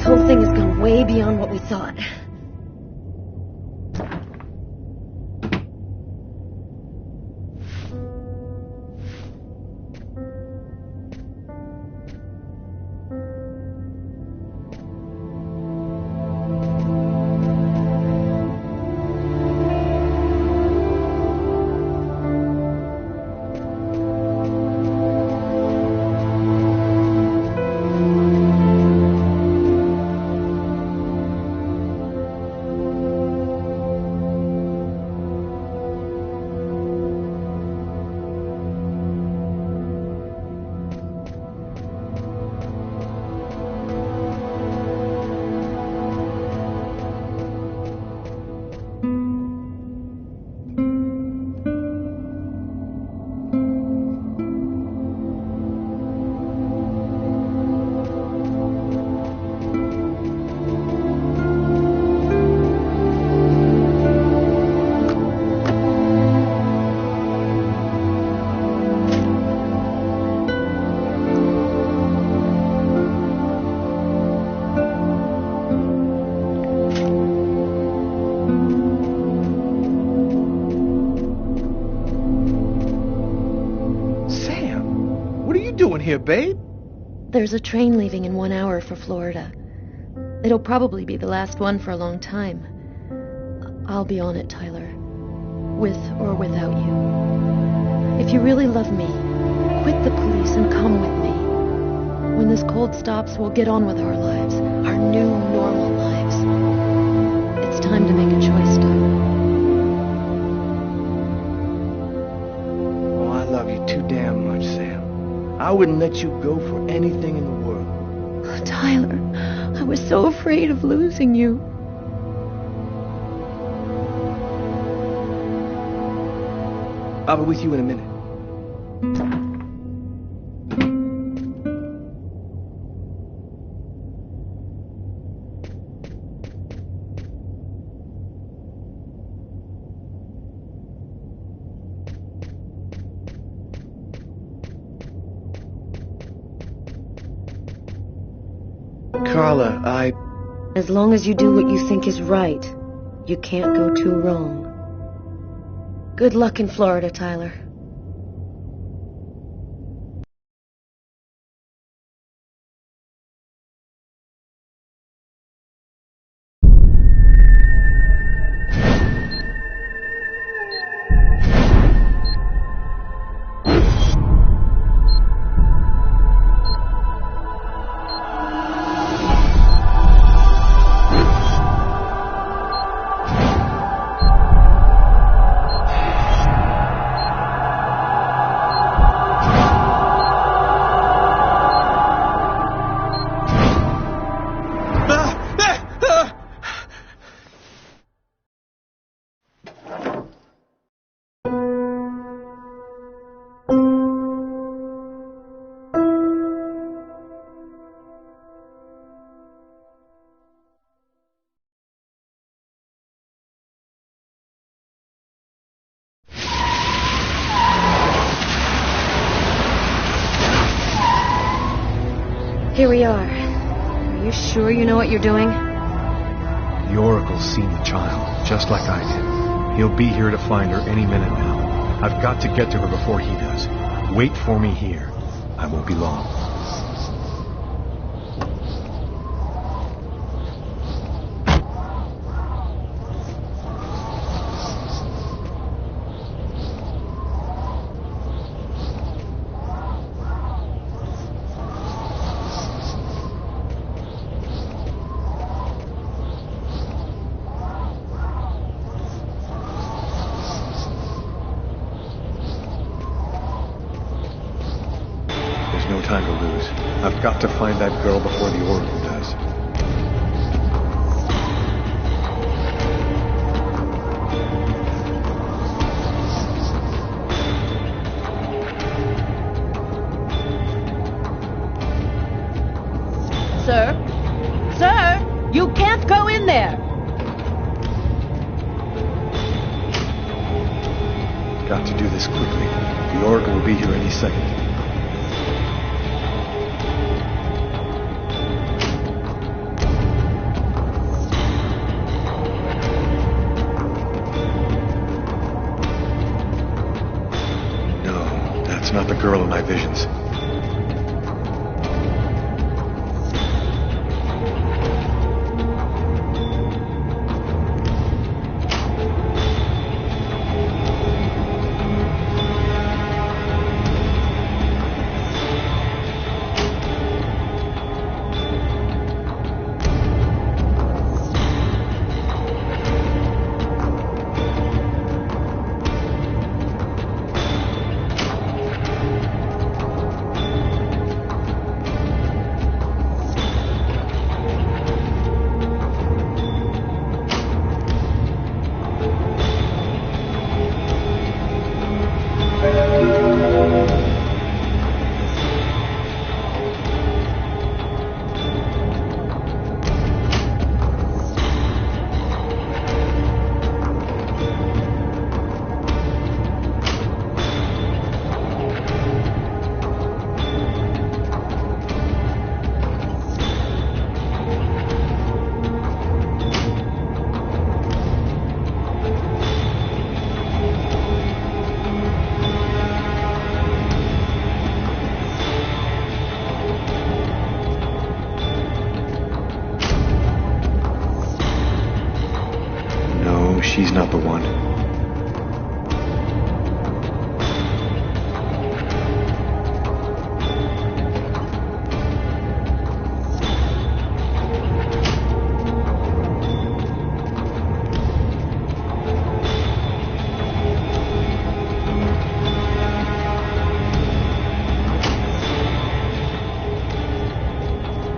whole thing has gone way beyond what we thought. Here, babe? There's a train leaving in 1 hour for Florida. It'll probably be the last one for a long time. I'll be on it, Tyler. With or without you. If you really love me, quit the police and come with me. When this cold stops, we'll get on with our lives. Our new, normal lives. It's time to make a choice, Doug. Oh, I love you too damn much, Sam. I wouldn't let you go for anything in the world. Oh, Tyler, I was so afraid of losing you. I'll be with you in a minute. Carla, As long as you do what you think is right, you can't go too wrong. Good luck in Florida, Tyler. Here we are. Are you sure you know what you're doing? The Oracle's seen the child, just like I did. He'll be here to find her any minute now. I've got to get to her before he does. Wait for me here. I won't be long. No time to lose. I've got to find that girl before the Oracle does. Sir? Sir! You can't go in there! Got to do this quickly. The Oracle will be here any second. girl in my visions. She's not the one.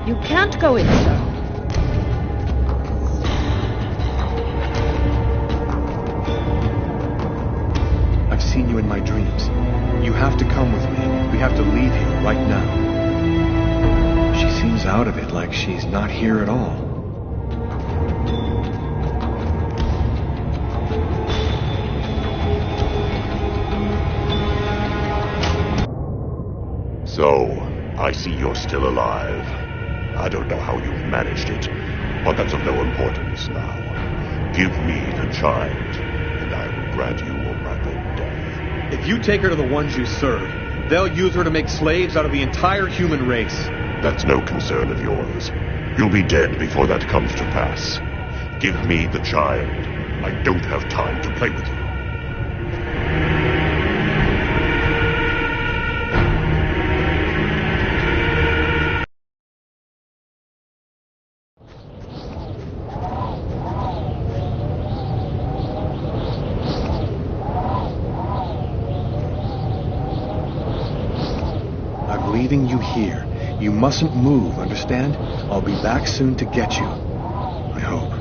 You can't go in, sir. I've seen you in my dreams. You have to come with me. We have to leave here right now. She seems out of it, like she's not here at all. So, I see you're still alive. I don't know how you've managed it, but that's of no importance now. Give me the child, and I will grant you a rapid death. If you take her to the ones you serve, they'll use her to make slaves out of the entire human race. That's no concern of yours. You'll be dead before that comes to pass. Give me the child. I don't have time to play with you. I'm leaving you here. You mustn't move, understand? I'll be back soon to get you. I hope.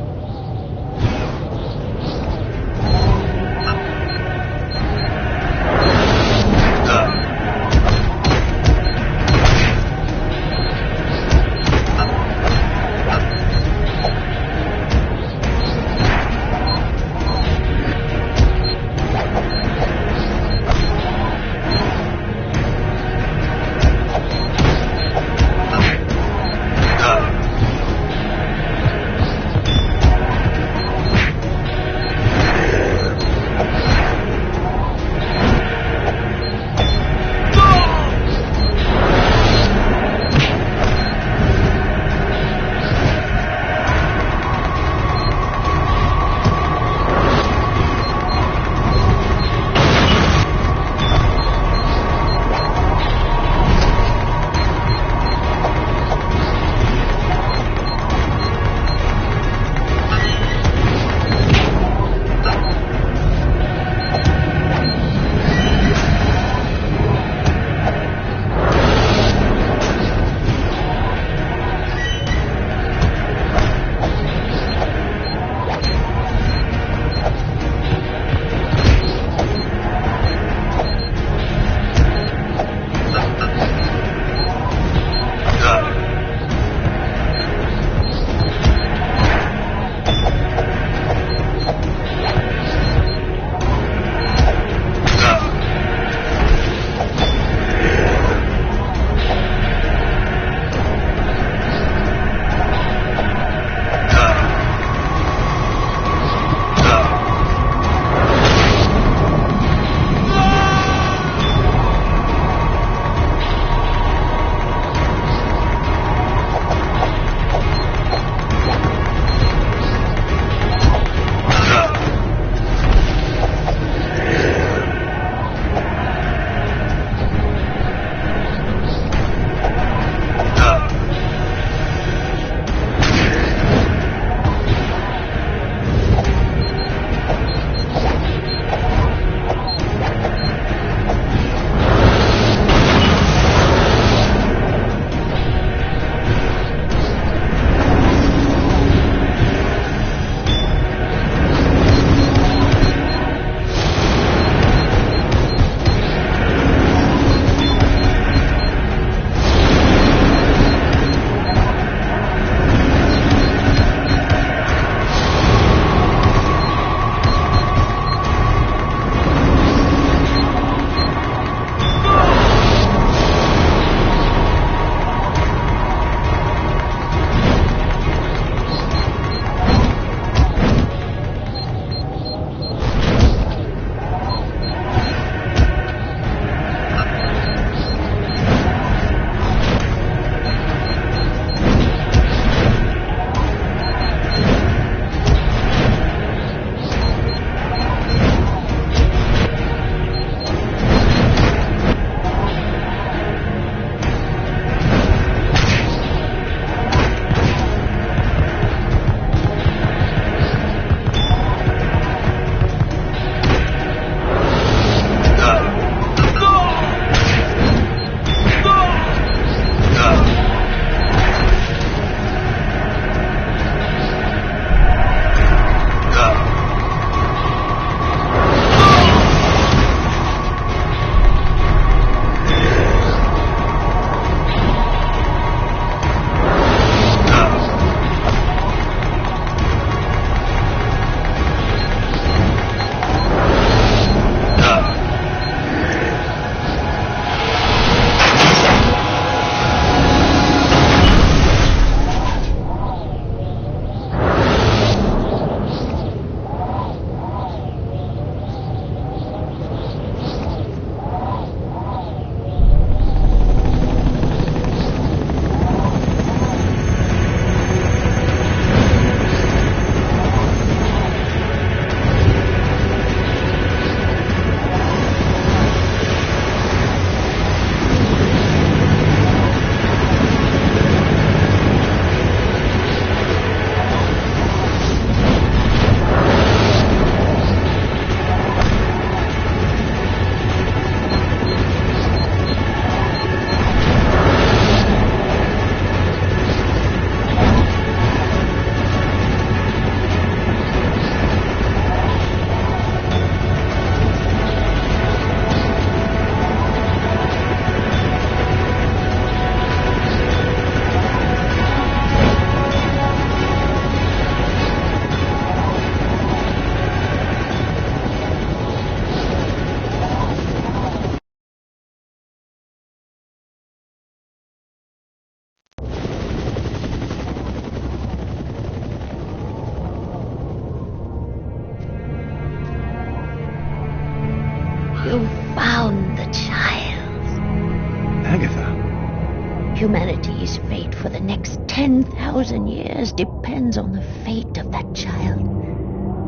Humanity's fate for the next 10,000 years depends on the fate of that child.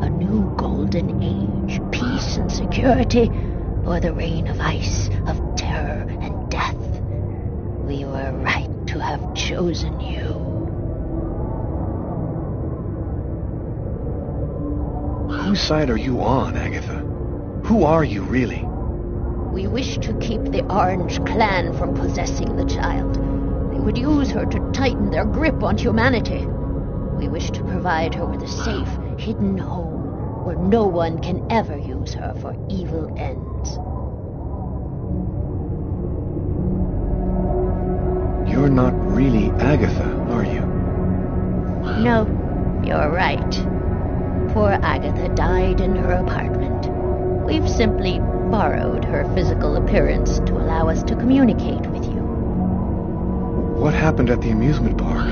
A new golden age, peace and security, or the reign of ice, of terror and death. We were right to have chosen you. Whose side are you on, Agatha? Who are you, really? We wish to keep the Orange Clan from possessing the child. They would use her to tighten their grip on humanity. We wish to provide her with a safe, hidden home where no one can ever use her for evil ends. You're not really Agatha, are you? No, you're right. Poor Agatha died in her apartment. We've simply borrowed her physical appearance to allow us to communicate with you. What happened at the amusement park?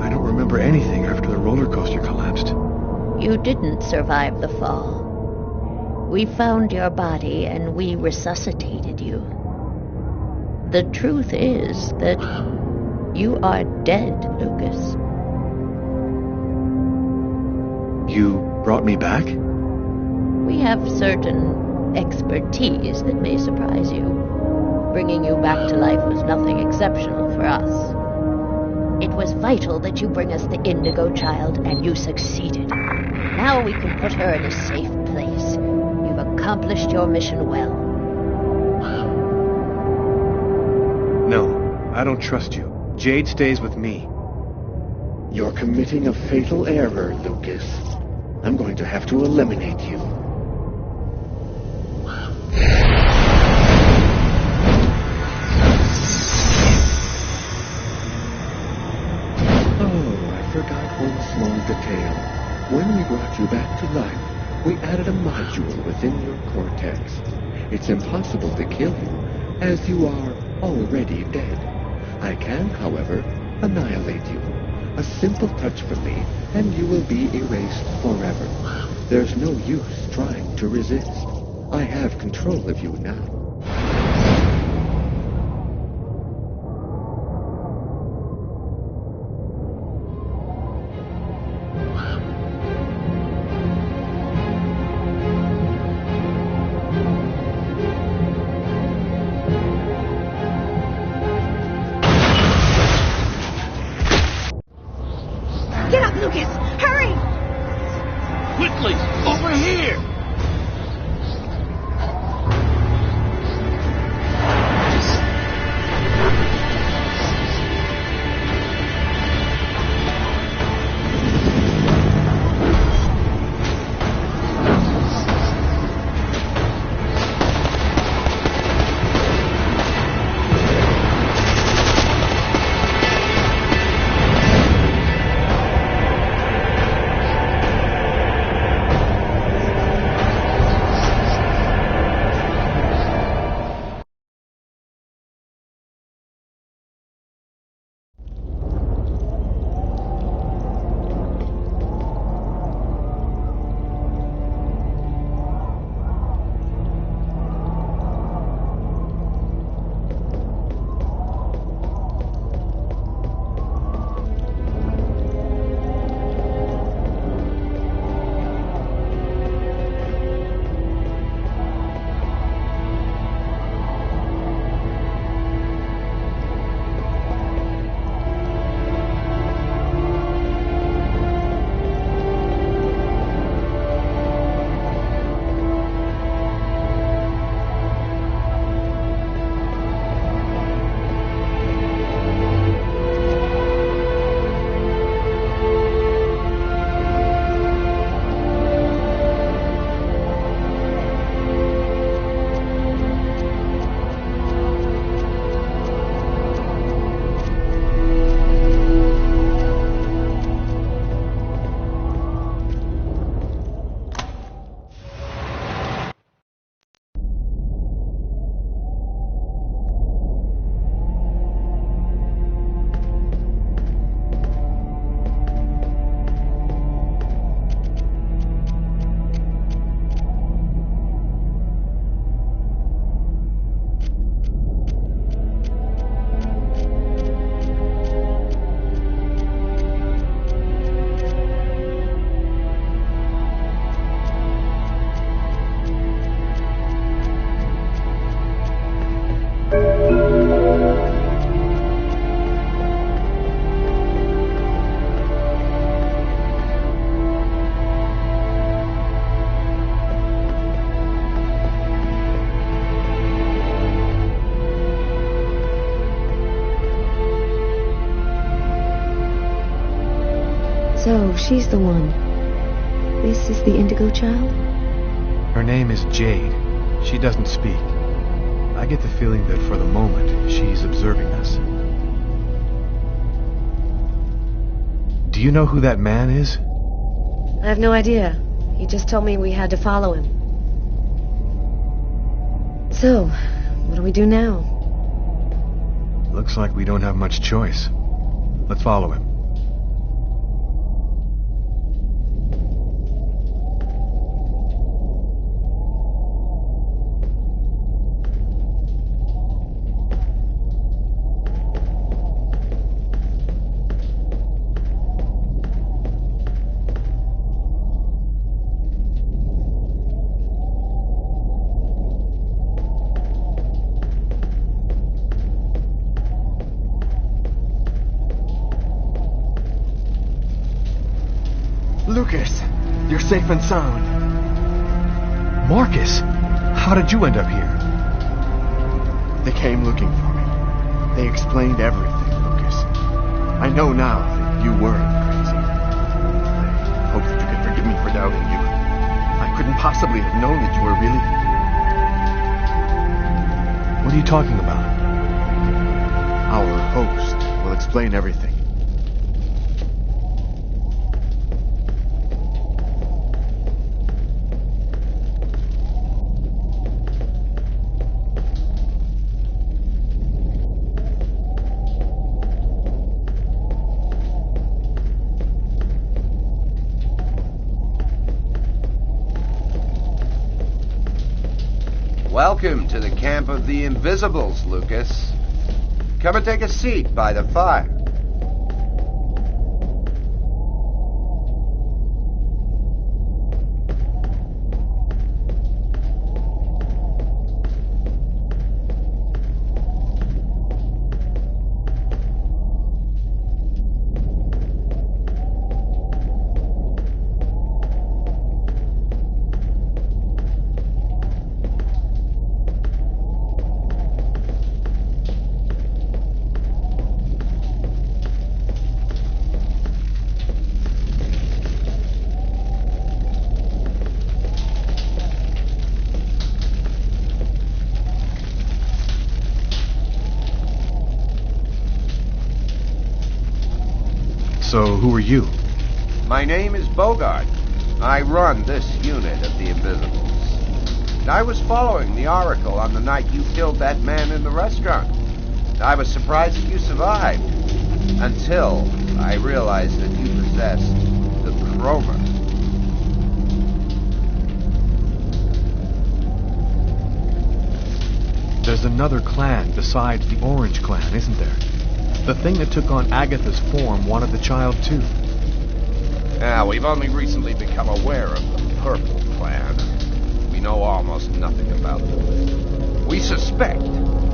I don't remember anything after the roller coaster collapsed. You didn't survive the fall. We found your body and we resuscitated you. The truth is that you are dead, Lucas. You brought me back? We have certain expertise that may surprise you. Bringing you back to life was nothing exceptional for us. It was vital that you bring us the Indigo child, and you succeeded. Now we can put her in a safe place. You've accomplished your mission well. No, I don't trust you. Jade stays with me. You're committing a fatal error, Lucas. I'm going to have to eliminate you. Oh, I forgot one small detail. When we brought you back to life, we added a module within your cortex. It's impossible to kill you, as you are already dead. I can, however, annihilate you. A simple touch from me, and you will be erased forever. There's no use trying to resist. I have control of you now. Get up, Lucas! Hurry! Quickly! Over here! So, she's the one. This is the Indigo child? Her name is Jade. She doesn't speak. I get the feeling that for the moment, she's observing us. Do you know who that man is? I have no idea. He just told me we had to follow him. So, what do we do now? Looks like we don't have much choice. Let's follow him. Lucas, you're safe and sound. Marcus! How did you end up here? They came looking for me. They explained everything, Lucas. I know now that you weren't crazy. I hope that you can forgive me for doubting you. I couldn't possibly have known that you were really... What are you talking about? Our host will explain everything. Welcome to the camp of the Invisibles, Lucas. Come and take a seat by the fire. So, who are you? My name is Bogart. I run this unit of the Invisibles. And I was following the Oracle on the night you killed that man in the restaurant. I was surprised that you survived. Until I realized that you possessed the chroma. There's another clan besides the Orange Clan, isn't there? The thing that took on Agatha's form wanted the child too. Now, we've only recently become aware of the Purple Clan. We know almost nothing about them. We suspect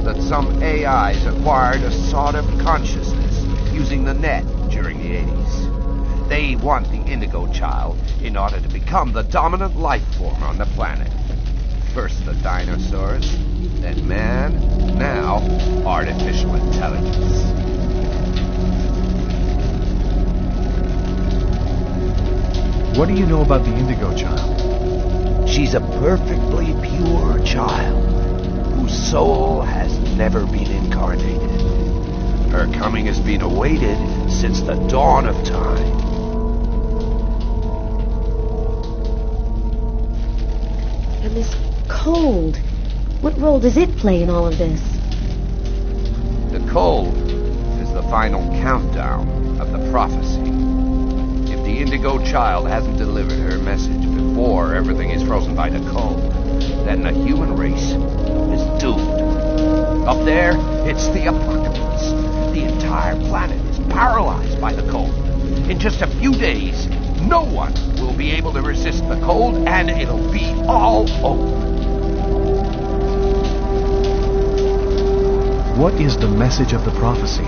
that some AIs acquired a sort of consciousness using the net during the 80s. They want the Indigo child in order to become the dominant life form on the planet. First the dinosaurs, then man, now artificial intelligence. What do you know about the Indigo child? She's a perfectly pure child whose soul has never been incarnated. Her coming has been awaited since the dawn of time. And this cold, what role does it play in all of this? The cold is the final countdown of the prophecy. If the Indigo child hasn't delivered her message before everything is frozen by the cold, then the human race is doomed. Up there, it's the apocalypse. The entire planet is paralyzed by the cold. In just a few days, no one will be able to resist the cold, and it'll be all over. What is the message of the prophecy?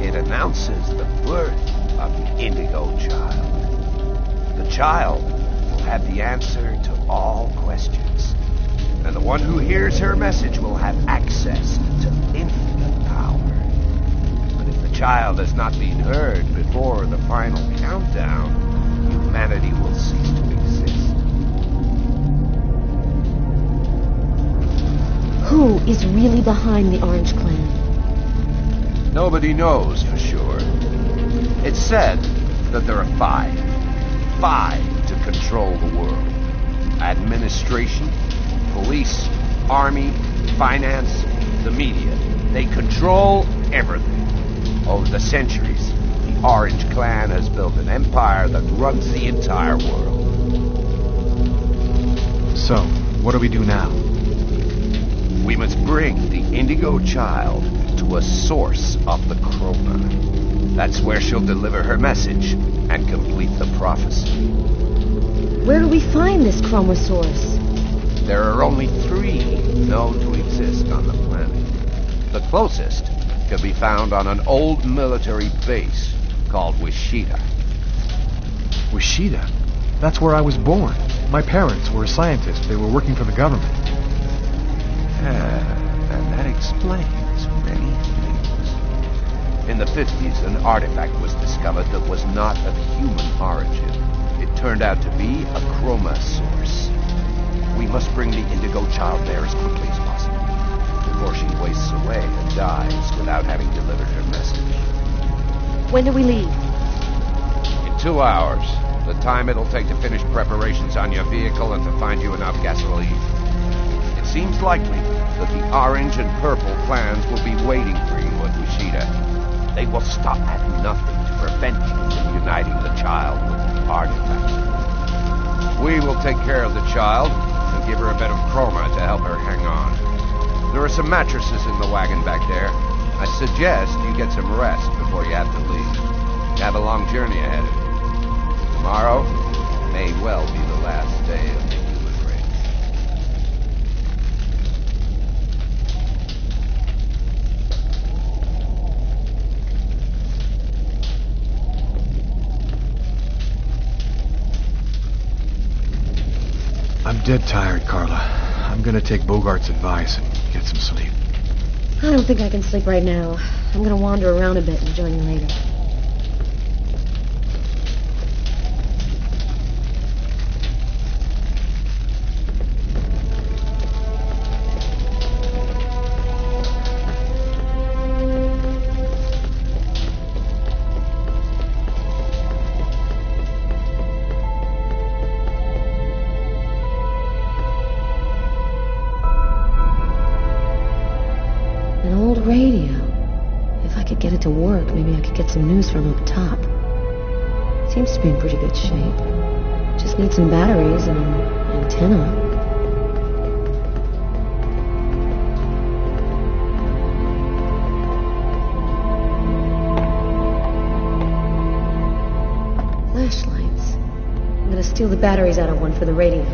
It announces the birth of the Indigo child. The child will have the answer to all questions. And the one who hears her message will have access to infinite power. But if the child has not been heard before the final countdown, humanity will cease to exist. Who is really behind the Orange Clan? Nobody knows for sure. It's said that there are five. Five to control the world. Administration, police, army, finance, the media. They control everything. Over the centuries, the Orange Clan has built an empire that runs the entire world. So, what do we do now? We must bring the Indigo child to a source of the chroma. That's where she'll deliver her message and complete the prophecy. Where do we find this chroma source? There are only 3 known to exist on the planet. The closest can be found on an old military base called Wichita. Wichita? That's where I was born. My parents were scientists. They were working for the government. And that explains many things. In the 50s, an artifact was discovered that was not of human origin. It turned out to be a chroma source. We must bring the Indigo child there as quickly as possible, before she wastes away and dies without having delivered her message. When do we leave? In 2 hours. The time it'll take to finish preparations on your vehicle and to find you enough gasoline. It seems likely that the orange and purple clans will be waiting for you at Wichita. They will stop at nothing to prevent you from uniting the child with the artifact. We will take care of the child and give her a bit of chroma to help her hang on. There are some mattresses in the wagon back there. I suggest you get some rest before you have to leave. You have a long journey ahead of you. Tomorrow may well be the last day of the human race. I'm dead tired, Carla. I'm gonna take Bogart's advice and get some sleep. I don't think I can sleep right now. I'm gonna wander around a bit and join you later. Radio. If I could get it to work, maybe I could get some news from up top. Seems to be in pretty good shape. Just need some batteries and an antenna. Flashlights. I'm gonna steal the batteries out of one for the radio.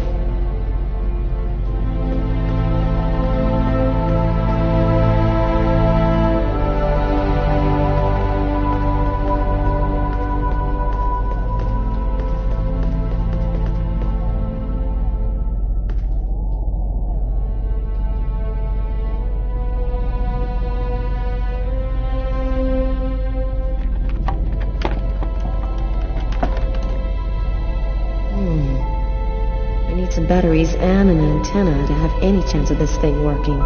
Some batteries and an antenna to have any chance of this thing working.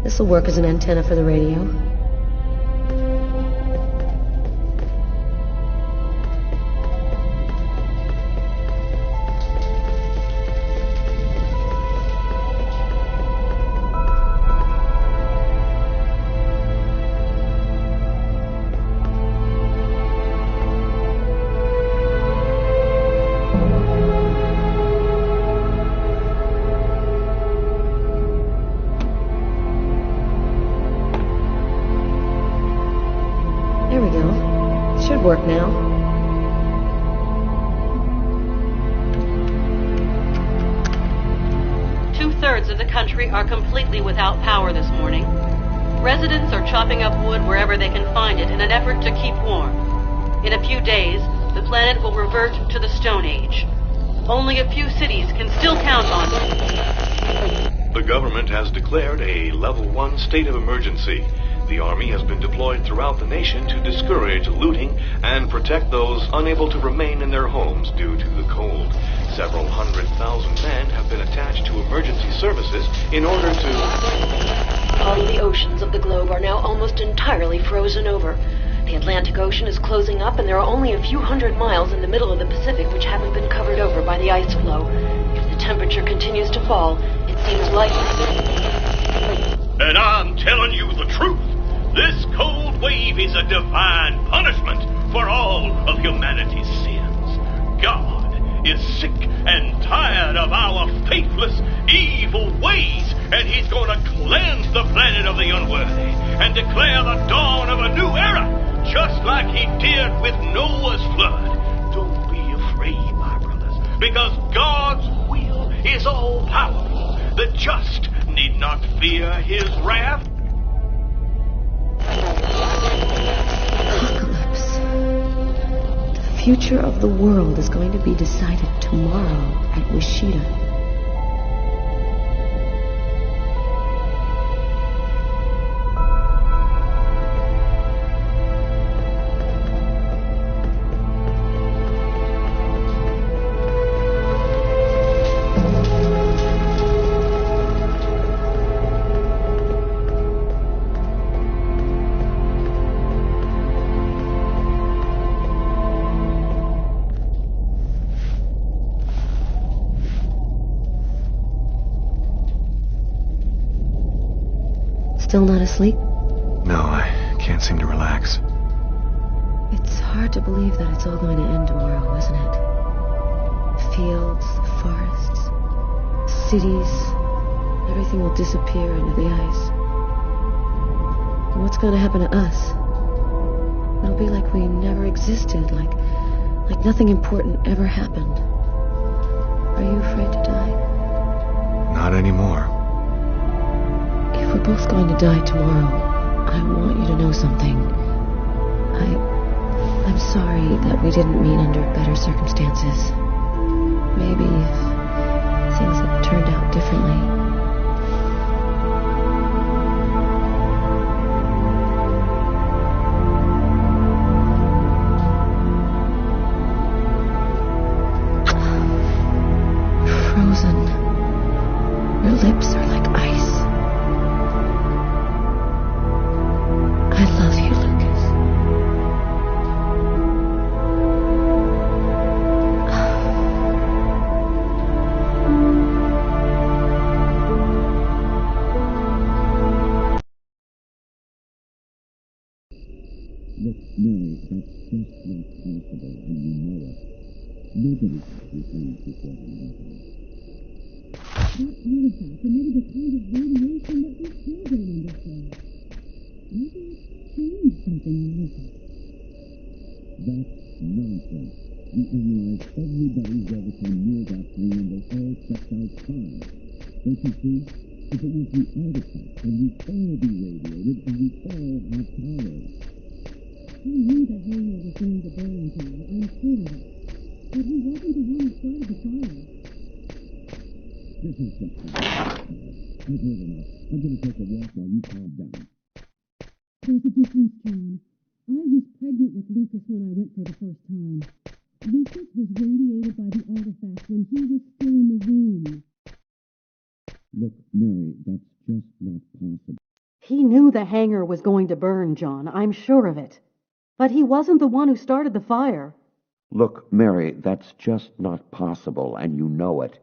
This will work as an antenna for the radio. should work now. Two-thirds of the country are completely without power this morning. Residents are chopping up wood wherever they can find it in an effort to keep warm. In a few days, the planet will revert to the Stone Age. Only a few cities can still count on it. The government has declared a Level 1 state of emergency. The Army has been deployed throughout the nation to discourage looting and protect those unable to remain in their homes due to the cold. Several 100,000 men have been attached to emergency services in order to... All of the oceans of the globe are now almost entirely frozen over. The Atlantic Ocean is closing up, and there are only a few hundred miles in the middle of the Pacific which haven't been covered over by the ice flow. If the temperature continues to fall, it seems likely that... And I'm telling you the truth. This cold wave is a divine punishment for all of humanity's sins. God is sick and tired of our faithless, evil ways, and he's going to cleanse the planet of the unworthy and declare the dawn of a new era, just like he did with Noah's flood. Don't be afraid, my brothers, because God's will is all-powerful. The just need not fear his wrath. Apocalypse. The future of the world is going to be decided tomorrow at Wishida. Still not asleep? No, I can't seem to relax. It's hard to believe that it's all going to end tomorrow, isn't it? The fields, the forests, the cities, everything will disappear under the ice. And what's going to happen to us? It'll be like we never existed, like nothing important ever happened. Are you afraid to die? Not anymore. If we're both going to die tomorrow, I want you to know something. I'm sorry that we didn't meet under better circumstances. Maybe if things had turned out differently. Frozen. Your lips are like ice. I love you, Lucas. Look, Mary, that's just not possible, and you know it. Nobody returns before the happening. That artifact emitted a kind of radiation that we still don't understand. Maybe it changed something in Lucas. That's nonsense. We analyzed everybody who ever came near that thing, and they all checked out fine. Don't you see? If it was the artifact, then we'd all be radiated, and we'd all have powers. He knew the hanger was going to burn, John. I'm sure of it. But he wasn't the one who started the fire. This is just I've heard enough. I'm going to take a walk while you calm down. There's a difference, John. I was pregnant with Lucas when I went for the first time. Lucas was radiated by the artifact when he was still in the womb. Look, Mary, that's just not possible. He knew the hangar was going to burn, John. I'm sure of it. But he wasn't the one who started the fire. Look, Mary, that's just not possible, and you know it.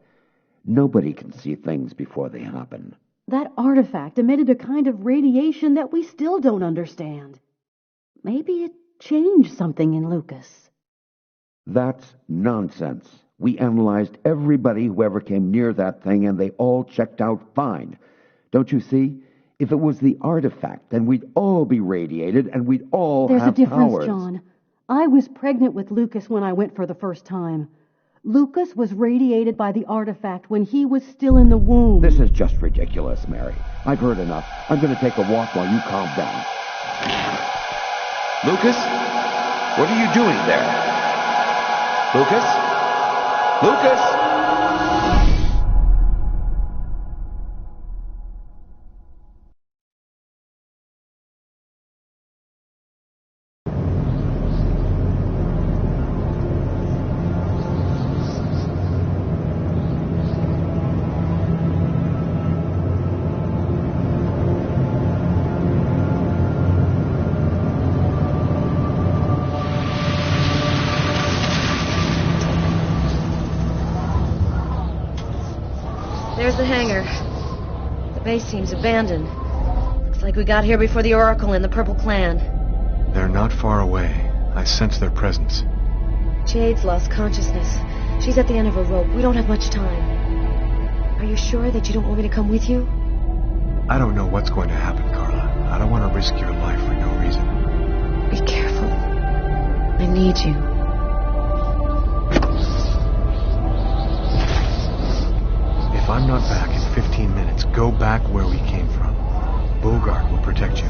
Nobody can see things before they happen. That artifact emitted a kind of radiation that we still don't understand. Maybe it changed something in Lucas. That's nonsense. We analyzed everybody who ever came near that thing, and they all checked out fine. Don't you see? If it was the artifact, then we'd all be radiated, and we'd all have powers. There's a difference, John. I was pregnant with Lucas when I went for the first time. Lucas was radiated by the artifact when he was still in the womb. This is just ridiculous, Mary. I've heard enough. I'm going to take a walk while you calm down. Lucas? What are you doing there? Lucas? Lucas? There's the hangar. The base seems abandoned. Looks like we got here before the Oracle and the Purple Clan. They're not far away. I sense their presence. Jade's lost consciousness. She's at the end of her rope. We don't have much time. Are you sure that you don't want me to come with you? I don't know what's going to happen, Carla. I don't want to risk your life for no reason. Be careful. I need you. If I'm not back in 15 minutes, go back where we came from. Bogart will protect you.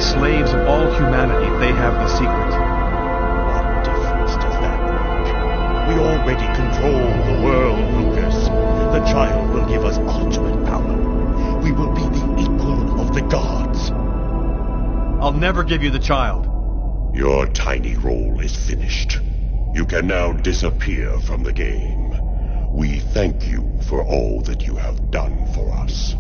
Slaves of all humanity if they have the secret. What difference does that make? We already control the world, Lucas. The child will give us ultimate power. We will be the equal of the gods. I'll never give you the child. Your tiny role is finished. You can now disappear from the game. We thank you for all that you have done for us.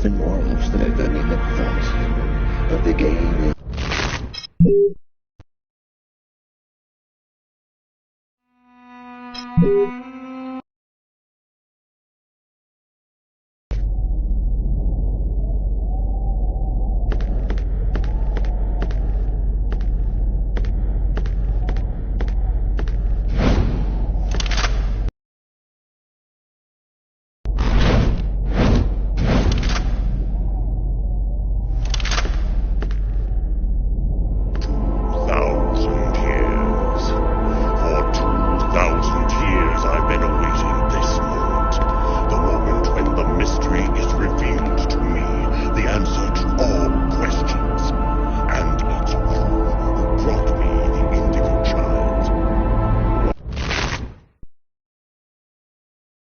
nothing more obstinate than he had thought. But the game is...